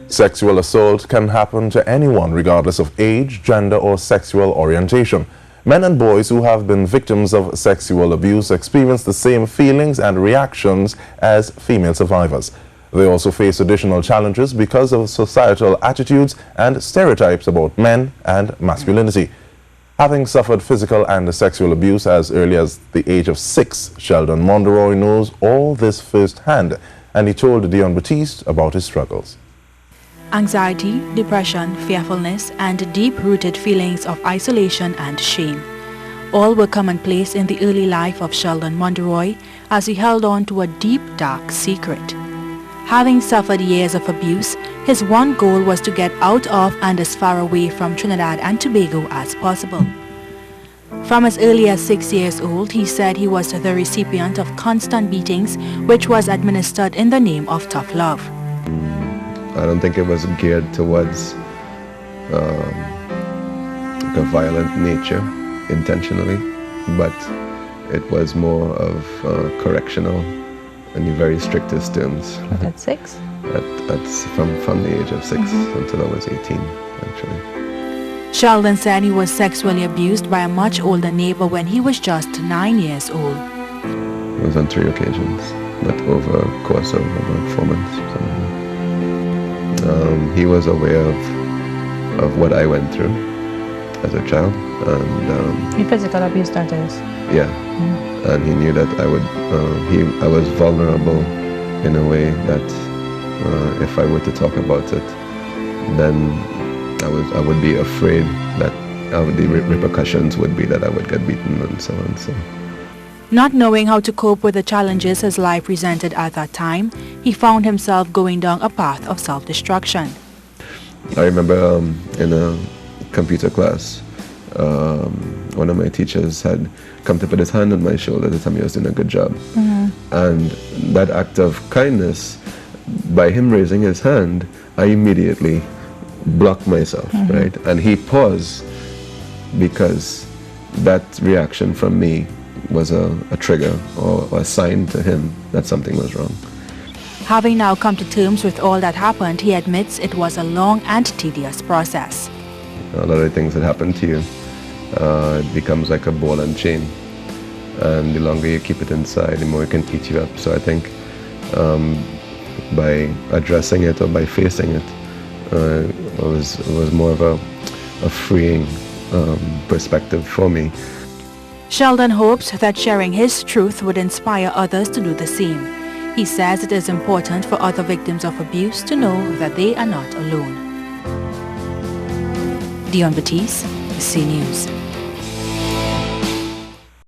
Sexual assault can happen to anyone regardless of age, gender, or sexual orientation. Men and boys who have been victims of sexual abuse experience the same feelings and reactions as female survivors. They also face additional challenges because of societal attitudes and stereotypes about men and masculinity. Having suffered physical and sexual abuse as early as the age of 6, Sheldon Monderoy knows all this firsthand, and he told Dion Batiste about his struggles. Anxiety, depression, fearfulness, and deep-rooted feelings of isolation and shame. All were commonplace in the early life of Sheldon Monderoy as he held on to a deep, dark secret. Having suffered years of abuse, his one goal was to get out of and as far away from Trinidad and Tobago as possible. From as early as 6 years old, he said he was the recipient of constant beatings, which was administered in the name of tough love. I don't think it was geared towards a violent nature intentionally, but it was more of correctional in the very strictest terms. At 6? From the age of 6 until I was 18, actually. Sheldon said he was sexually abused by a much older neighbor when he was just 9 years old. It was on 3 occasions, but over a course of about 4 months. He was aware of what I went through as a child, and the physical abuse, that is. Yeah, and he knew that I was vulnerable in a way that if I were to talk about it, then I would be afraid that the repercussions would be that I would get beaten and so on. So. Not knowing how to cope with the challenges his life presented at that time, he found himself going down a path of self-destruction. I remember in a computer class, one of my teachers had come to put his hand on my shoulder to tell me I was doing a good job. And that act of kindness, by him raising his hand, I immediately blocked myself, right? And he paused because that reaction from me was a trigger or a sign to him that something was wrong. Having now come to terms with all that happened, he admits it was a long and tedious process. A lot of things that happen to you, it becomes like a ball and chain. And the longer you keep it inside, the more it can eat you up. So I think by addressing it or by facing it, it was more of a freeing perspective for me. Sheldon hopes that sharing his truth would inspire others to do the same. He says it is important for other victims of abuse to know that they are not alone. Dion Batiste, C News.